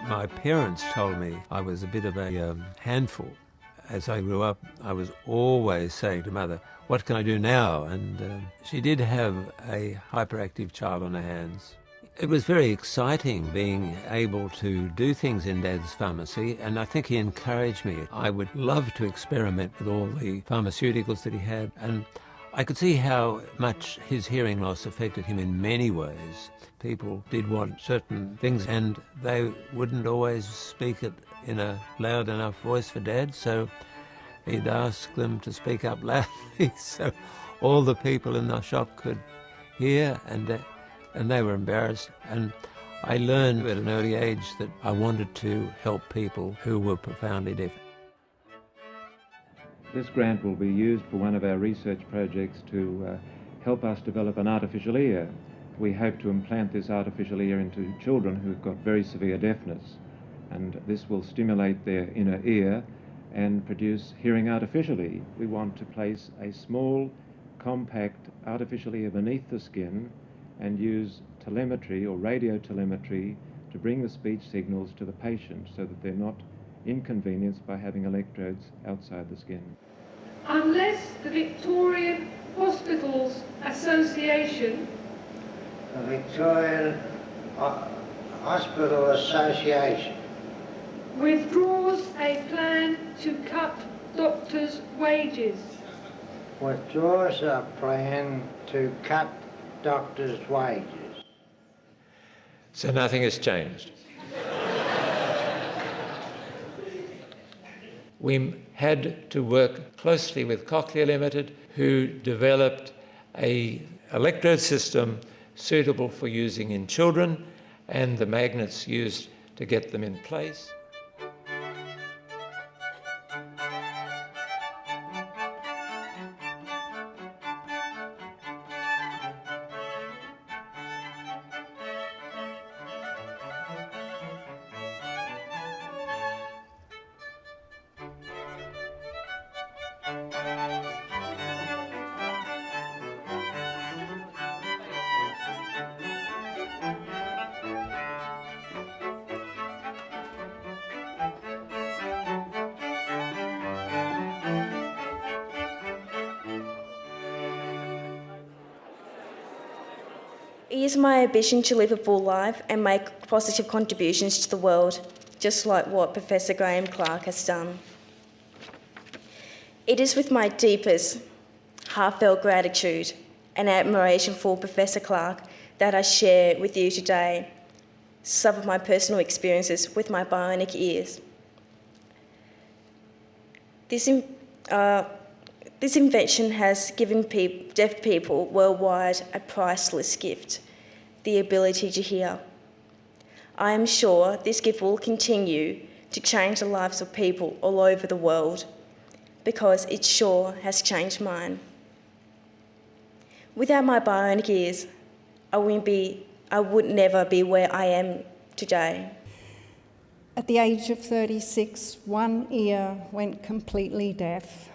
My parents told me I was a bit of a handful. As I grew up, I was always saying to Mother, what can I do now? And she did have a hyperactive child on her hands. It was very exciting being able to do things in Dad's pharmacy, and I think he encouraged me. I would love to experiment with all the pharmaceuticals that he had, and I could see how much his hearing loss affected him in many ways. People did want certain things, and they wouldn't always speak it in a loud enough voice for Dad, so he'd ask them to speak up loudly so all the people in the shop could hear, and they were embarrassed. And I learned at an early age that I wanted to help people who were profoundly deaf. This grant will be used for one of our research projects to help us develop an artificial ear. We hope to implant this artificial ear into children who've got very severe deafness, and this will stimulate their inner ear and produce hearing artificially. We want to place a small, compact artificial ear beneath the skin and use telemetry or radio telemetry to bring the speech signals to the patient so that they're not inconvenienced by having electrodes outside the skin. Unless the Victorian Hospitals Association, the Victorian Hospital Association withdraws a plan to cut doctors' wages. Withdraws a plan to cut doctors' wages. So nothing has changed. We had to work closely with Cochlear Limited, who developed an electrode system suitable for using in children, and the magnets used to get them in place. It is my ambition to live a full life and make positive contributions to the world, just like what Professor Graeme Clark has done. It is with my deepest, heartfelt gratitude and admiration for Professor Clark that I share with you today some of my personal experiences with my bionic ears. This invention has given deaf people worldwide a priceless gift, the ability to hear. I am sure this gift will continue to change the lives of people all over the world, because it sure has changed mine. Without my bionic ears, I would never be where I am today. At the age of 36, one ear went completely deaf,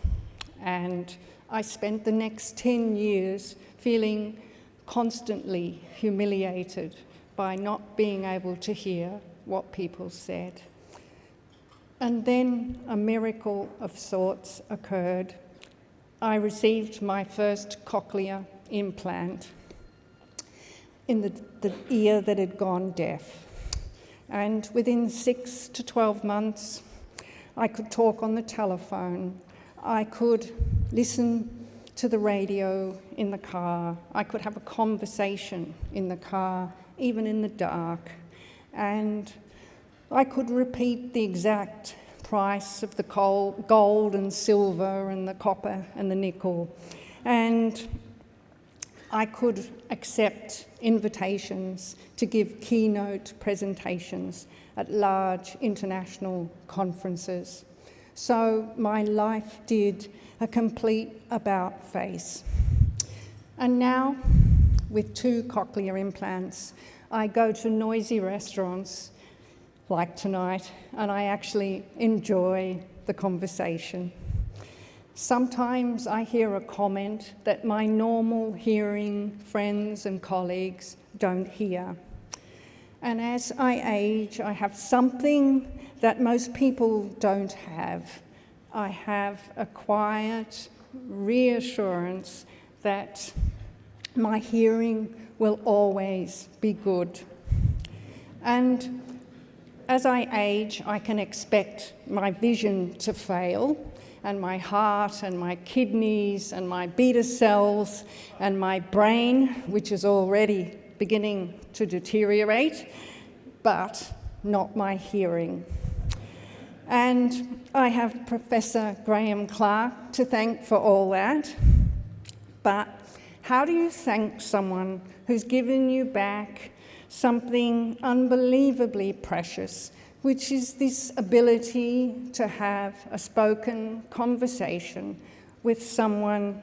and I spent the next 10 years feeling constantly humiliated by not being able to hear what people said. And then a miracle of sorts occurred. I received my first cochlear implant in the ear that had gone deaf. And within 6 to 12 months, I could talk on the telephone. I could listen to the radio in the car. I could have a conversation in the car, even in the dark. And I could repeat the exact price of the gold and silver and the copper and the nickel. And I could accept invitations to give keynote presentations at large international conferences. So my life did a complete about-face. And now, with 2 cochlear implants, I go to noisy restaurants like tonight, and I actually enjoy the conversation. Sometimes I hear a comment that my normal hearing friends and colleagues don't hear. And as I age, I have something that most people don't have. I have a quiet reassurance that my hearing will always be good. And as I age, I can expect my vision to fail, and my heart and my kidneys and my beta cells and my brain, which is already beginning to deteriorate, but not my hearing. And I have Professor Graeme Clark to thank for all that. But how do you thank someone who's given you back something unbelievably precious, which is this ability to have a spoken conversation with someone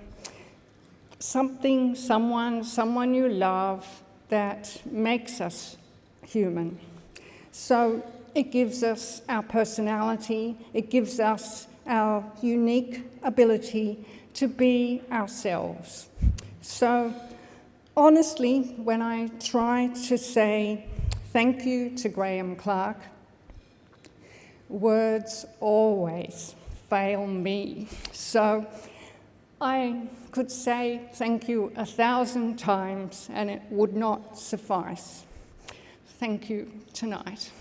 you love that makes us human? So it gives us our personality, it gives us our unique ability to be ourselves. So honestly, when I try to say thank you to Graeme Clark, words always fail me. So I could say thank you 1,000 times and it would not suffice. Thank you tonight.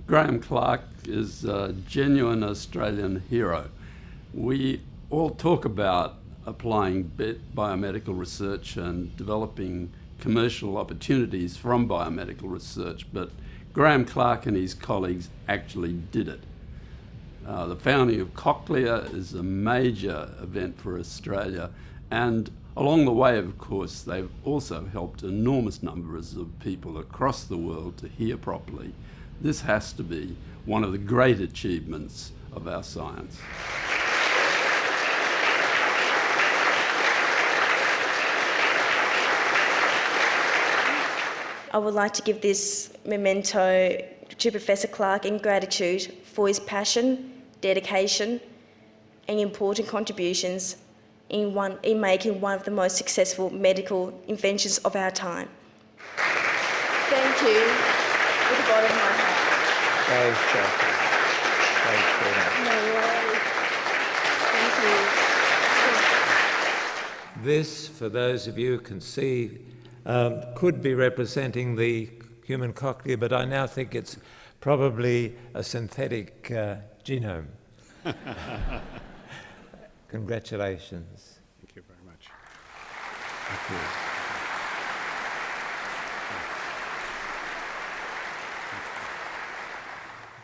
Graeme Clark is a genuine Australian hero. We all talk about applying biomedical research and developing commercial opportunities from biomedical research, but Graeme Clark and his colleagues actually did it. The founding of Cochlear is a major event for Australia, and along the way, of course, they've also helped enormous numbers of people across the world to hear properly. This has to be one of the great achievements of our science. I would like to give this memento to Professor Clark in gratitude for his passion, dedication and important contributions in making one of the most successful medical inventions of our time. Thank you with the bottom of my heart. Thanks, Jackie. Thanks very much. No worries. Thank you. This, for those of you who can see, could be representing the human cochlea, but I now think it's probably a synthetic genome. Congratulations. Thank you very much. Thank you.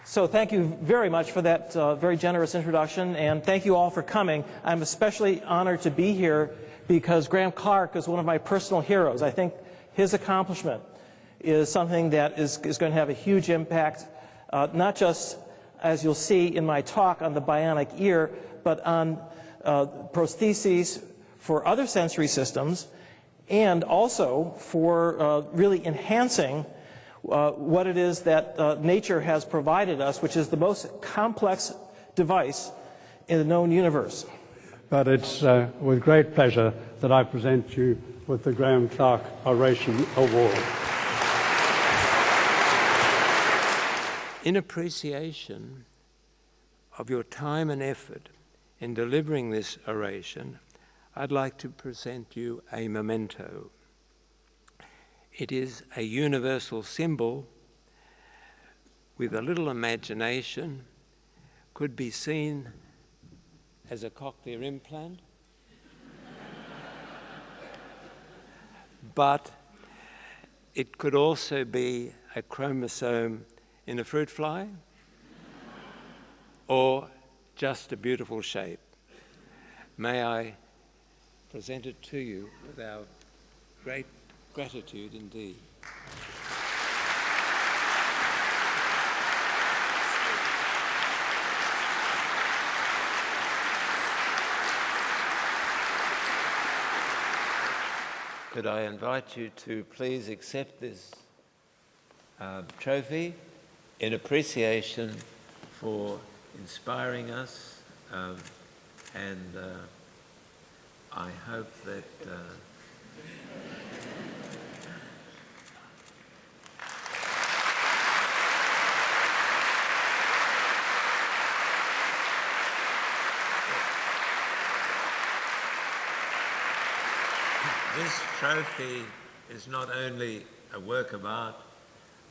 So thank you very much for that very generous introduction, and thank you all for coming. I'm especially honored to be here because Graeme Clark is one of my personal heroes. I think his accomplishment is something that is going to have a huge impact, not just, as you'll see in my talk, on the bionic ear, but on prostheses for other sensory systems, and also for really enhancing what it is that nature has provided us, which is the most complex device in the known universe. But it's with great pleasure that I present you with the Graeme Clark Oration Award. In appreciation of your time and effort in delivering this oration, I'd like to present you a memento. It is a universal symbol with a little imagination, could be seen as a cochlear implant, but it could also be a chromosome in a fruit fly or just a beautiful shape. May I present it to you with our great gratitude indeed. Could I invite you to please accept this trophy in appreciation for inspiring us, and I hope that this trophy is not only a work of art,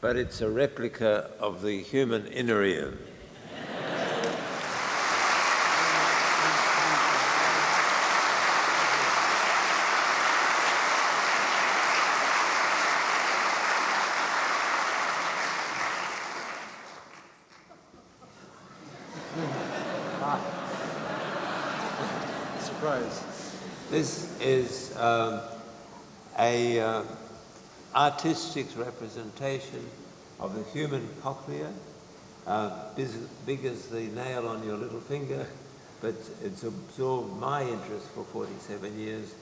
but it's a replica of the human inner ear. Surprise. This is a artistic representation of the human cochlea, big as the nail on your little finger, but it's absorbed my interest for 47 years.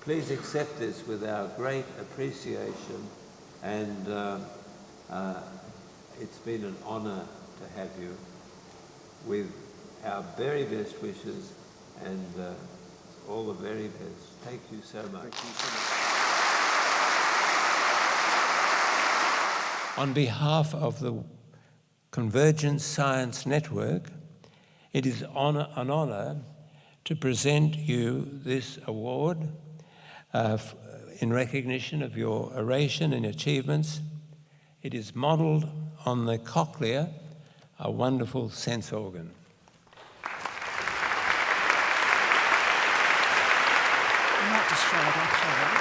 Please accept this with our great appreciation, and it's been an honour to have you, with our very best wishes and all the very best. Thank you so much. Thank you so much. On behalf of the Convergence Science Network, it is an honour to present you this award in recognition of your oration and achievements. It is modelled on the cochlea, a wonderful sense organ. Not to show it off, shall we?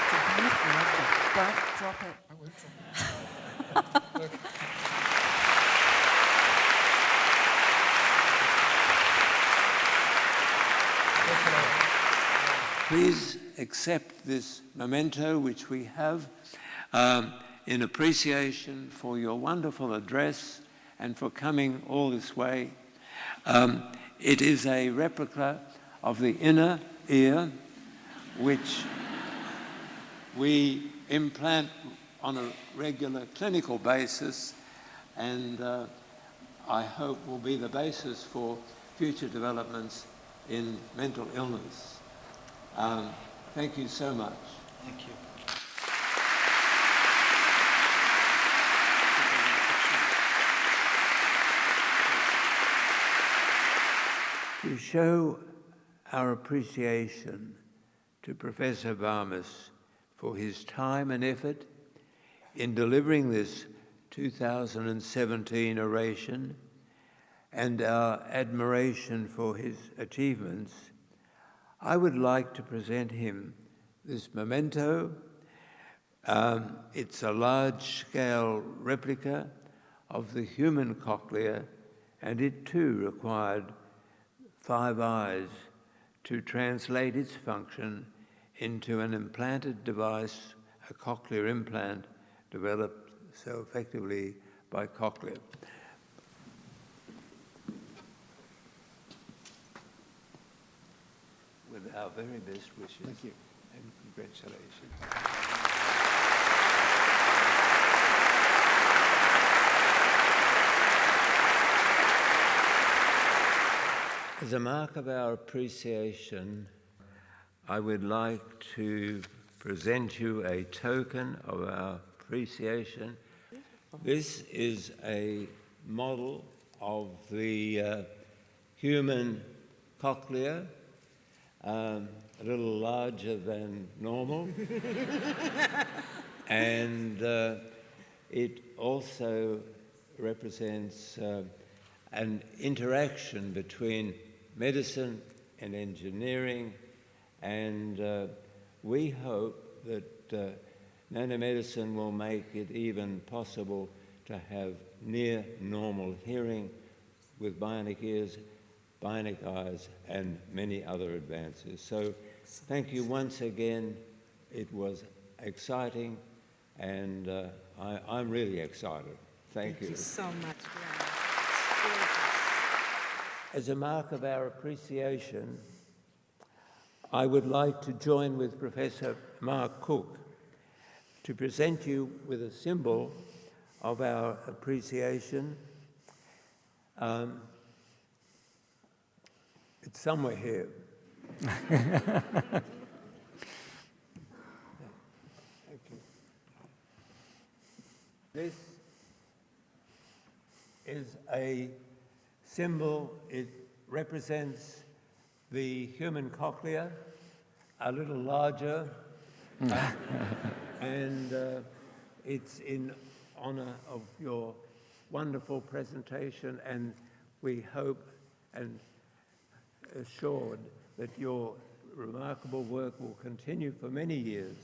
It's a beautiful object. Don't drop it. I won't drop it. Please accept this memento which we have in appreciation for your wonderful address and for coming all this way. It is a replica of the inner ear, which we implant on a regular clinical basis, and I hope will be the basis for future developments in mental illness. Thank you so much. Thank you. To show our appreciation to Professor Barmas for his time and effort in delivering this 2017 oration, and our admiration for his achievements, I would like to present him this memento. It's a large-scale replica of the human cochlea, and it too required 5 eyes to translate its function into an implanted device, a cochlear implant developed so effectively by Cochlear. With our very best wishes. Thank you. And congratulations. As a mark of our appreciation, I would like to present you a token of our appreciation. This is a model of the human cochlea, a little larger than normal, and it also represents an interaction between medicine and engineering, and we hope that nanomedicine will make it even possible to have near normal hearing with bionic ears, bionic eyes, and many other advances. So thank you once again. It was exciting, and I'm really excited. Thank you. Thank you so much, Graeme. As a mark of our appreciation, I would like to join with Professor Mark Cook to present you with a symbol of our appreciation. It's somewhere here. Thank you. This is a symbol. It represents the human cochlea, a little larger, and it's in honour of your wonderful presentation, and we hope and assured that your remarkable work will continue for many years.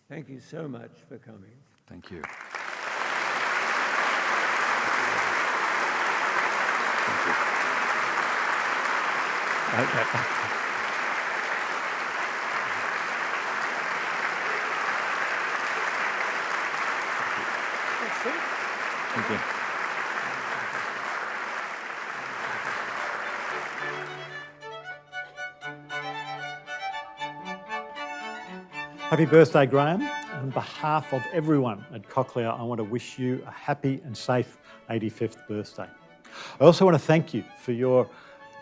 Thank you so much for coming. Thank you. Thank you. Happy birthday, Graeme. On behalf of everyone at Cochlear, I want to wish you a happy and safe 85th birthday. I also want to thank you for your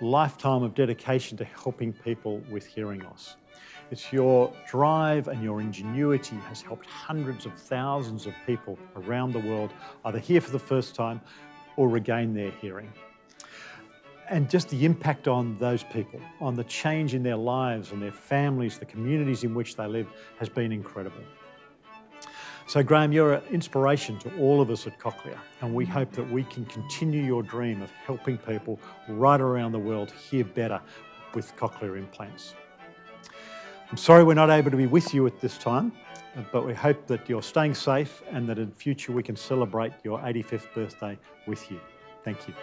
lifetime of dedication to helping people with hearing loss. It's your drive and your ingenuity has helped hundreds of thousands of people around the world either hear for the first time or regain their hearing. And just the impact on those people, on the change in their lives and their families, the communities in which they live, has been incredible. So Graeme, you're an inspiration to all of us at Cochlear, and we hope that we can continue your dream of helping people right around the world hear better with cochlear implants. I'm sorry we're not able to be with you at this time, but we hope that you're staying safe and that in future we can celebrate your 85th birthday with you. Thank you.